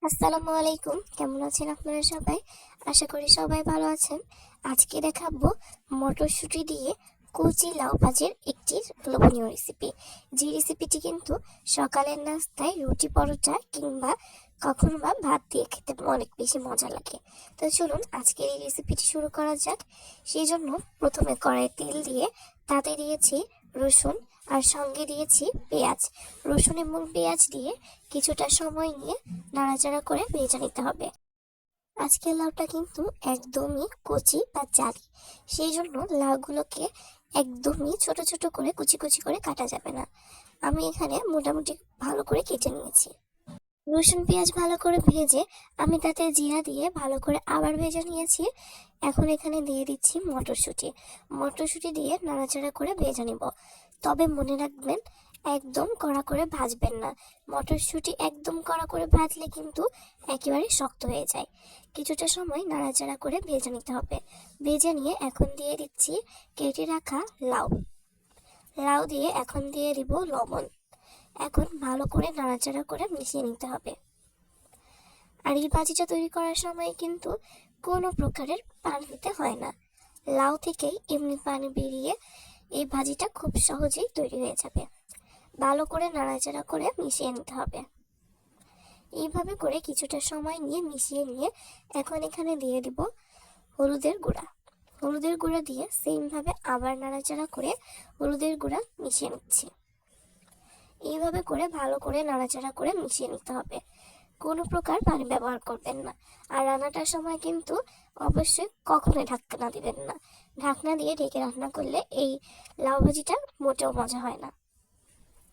আসসালামু আলাইকুম। কেমন আছেন আপনারা সবাই? আশা করি সবাই ভালো আছেন। আজকে দেখাবো মটরশুঁটি দিয়ে কচি লাউ ভাজির একটি লোভনীয় রেসিপি। যে রেসিপিটি কিন্তু সকালের নাস্তায় রুটি পরোটা কিংবা কখনো বা ভাত দিয়ে খেতে অনেক বেশি মজা লাগে। তো চলুন আজকের এই রেসিপিটি শুরু করা যাক। সেই জন্য প্রথমে কড়াইয়ে তেল দিয়ে তাতে দিয়েছি রসুন আর সঙ্গে দিয়েছি পেঁয়াজ। রসুন এবং পেঁয়াজ দিয়ে কিছুটা সময় নিয়ে নাড়াচাড়া করে ভেজে নিতে হবে। আজকের লাউটা কিন্তু একদমই কচি বা জালি, সেই জন্য লাউগুলোকে একদমই ছোট ছোট করে কুচি কুচি করে কাটা যাবে না। আমি এখানে মোটামুটি ভালো করে কেটে নিয়েছি। রসুন পেঁয়াজ ভালো করে ভেজে আমি তাতে জিরা দিয়ে ভালো করে আবার ভেজে নিয়েছি। এখন এখানে দিয়ে দিচ্ছি মটরশুঁটি। মটরশুঁটি দিয়ে নাড়াচাড়া করে ভেজে নিব। তবে মনে রাখবেন, একদম কড়া করে ভাজবেন না। মটরশুঁটি একদম কড়া করে ভাজলে কিন্তু একেবারে শক্ত হয়ে যায়। কিছুটা সময় নাড়াচাড়া করে ভেজে নিতে হবে। ভেজে নিয়ে এখন দিয়ে দিচ্ছি কেটে রাখা লাউ। লাউ দিয়ে এখন দিয়ে দিব লবণ। এখন ভালো করে নাড়াচাড়া করে মিশিয়ে নিতে হবে। আর এই ভাজিটা তৈরি করার সময় কিন্তু কোনো প্রকারের পানি দিতে হয় না। লাউ থেকেই এমনি পানি বেরিয়ে এই ভাজিটা খুব সহজেই তৈরি হয়ে যাবে। ভালো করে নাড়াচাড়া করে মিশিয়ে নিতে হবে। এইভাবে করে কিছুটা সময় নিয়ে মিশিয়ে নিয়ে এখন এখানে দিয়ে দিব হলুদের গুঁড়া। হলুদের গুঁড়া দিয়ে সেমভাবে আবার নাড়াচাড়া করে হলুদের গুঁড়া মিশিয়ে নিচ্ছি। এইভাবে করে ভালো করে নাড়াচাড়া করে মিশিয়ে নিতে হবে। কোনো প্রকার পানি ব্যবহার করবেন না। আর রান্নাটার সময় কিন্তু অবশ্যই কখনোই ঢাকনা দিবেন না। ঢাকনা দিয়ে ঢেকে রান্না করলে এই লাউ ভাজিটা মোটেও মজা হয় না।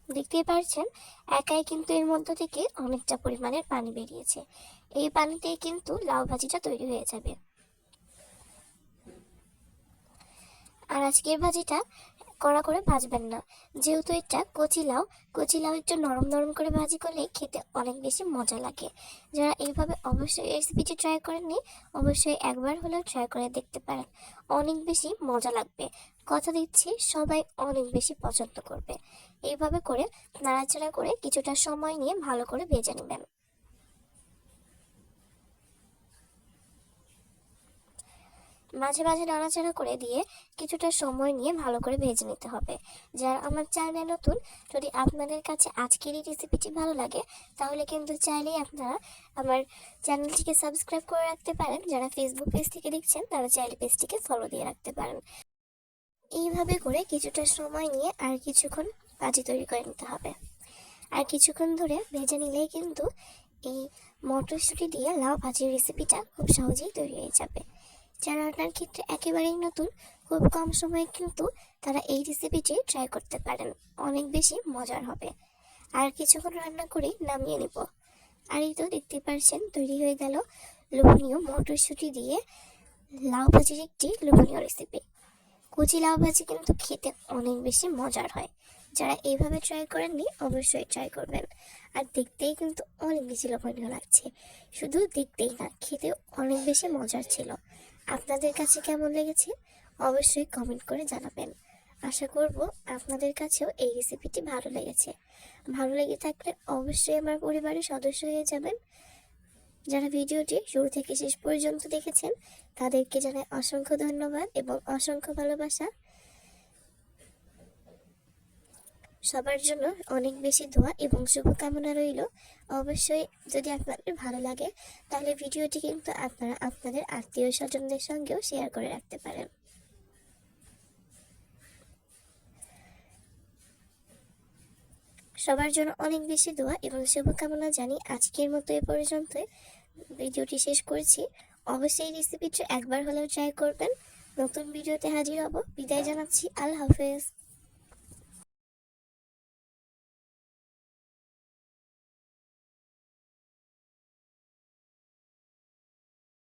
দেখতেই পাচ্ছেন, একাই কিন্তু এর মধ্য থেকে অনেকটা পরিমাণের পানি বেরিয়েছে। এই পানিতেই কিন্তু লাউ ভাজিটা তৈরি হয়ে যাবে। আর আজকের ভাজিটা কড়া করে ভাজবেন না, যেহেতু এটা কচি লাউ একটু নরম নরম করে ভাজি করলে খেতে অনেক বেশি মজা লাগে। যারা এইভাবে অবশ্যই রেসিপিটি ট্রাই করেননি, অবশ্যই একবার হলেও ট্রাই করে দেখতে পারেন। অনেক বেশি মজা লাগবে। কথা দিচ্ছি, সবাই অনেক বেশি পছন্দ করবে। এইভাবে করে নাড়াচাড়া করে কিছুটা সময় নিয়ে ভালো করে ভেজে নেবেন। মাঝে মাঝে নাড়াচাড়া করে দিয়ে কিছুটা সময় নিয়ে ভালো করে ভেজে নিতে হবে। যারা আমার চ্যানেলে নতুন, যদি আপনাদের কাছে আজকের এই রেসিপিটি ভালো লাগে তাহলে কিন্তু চাইলেই আপনারা আমার চ্যানেলটিকে সাবস্ক্রাইব করে রাখতে পারেন। যারা ফেসবুক পেজ থেকে দেখছেন তারা চাইলে পেজটিকে ফলো দিয়ে রাখতে পারেন। এইভাবে করে কিছুটা সময় নিয়ে আর কিছুক্ষণ ভাজি তৈরি করে নিতে হবে। আর কিছুক্ষণ ধরে ভেজে নিলেই কিন্তু এই মটরশুঁটি দিয়ে লাউ ভাজির রেসিপিটা খুব সহজেই তৈরি হয়ে যাবে। যারা রান্নার ক্ষেত্রে একেবারেই নতুন, খুব কম সময়ে কিন্তু তারা এই রেসিপিটি ট্রাই করতে পারেন। অনেক বেশি মজার হবে। আর কিছুক্ষণ রান্না করে নামিয়ে নিব। আর এই তো দেখতে পাচ্ছেন, তৈরি হয়ে গেল লোভনীয় মটরশুঁটি দিয়ে লাউ ভাজির একটি লোভনীয় রেসিপি। কচি লাউ ভাজি কিন্তু খেতে অনেক বেশি মজার হয়। যারা এইভাবে ট্রাই করেননি অবশ্যই ট্রাই করবেন। আর দেখতেই কিন্তু অনেক বেশি লোভনীয় লাগছে। শুধু দেখতেই না, খেতেও অনেক বেশি মজার ছিল। আপনাদের কাছে কেমন লেগেছে অবশ্যই কমেন্ট করে জানাবেন। আশা করব আপনাদের কাছেও এই রেসিপিটি ভালো লেগেছে। ভালো লেগে থাকলে অবশ্যই আমার পরিবারের সদস্য হয়ে যাবেন। যারা ভিডিওটি শুরু থেকে শেষ পর্যন্ত দেখেছেন তাদেরকে জানাই অসংখ্য ধন্যবাদ এবং অসংখ্য ভালোবাসা। সবার জন্য অনেক বেশি দোয়া এবং শুভকামনা রইল। অবশ্যই যদি আপনাদের ভালো লাগে তাহলে ভিডিওটি কিন্তু আপনারা আপনাদের আত্মীয় স্বজনদের সঙ্গেও শেয়ার করে রাখতে পারেন। সবার জন্য অনেক বেশি দোয়া এবং শুভকামনা জানি আজকের মতো এ পর্যন্তই ভিডিওটি শেষ করছি। অবশ্যই রেসিপিটি একবার হলেও ট্রাই করবেন। নতুন ভিডিওতে হাজির হব। বিদায় জানাচ্ছি। আল্লাহ হাফেজ।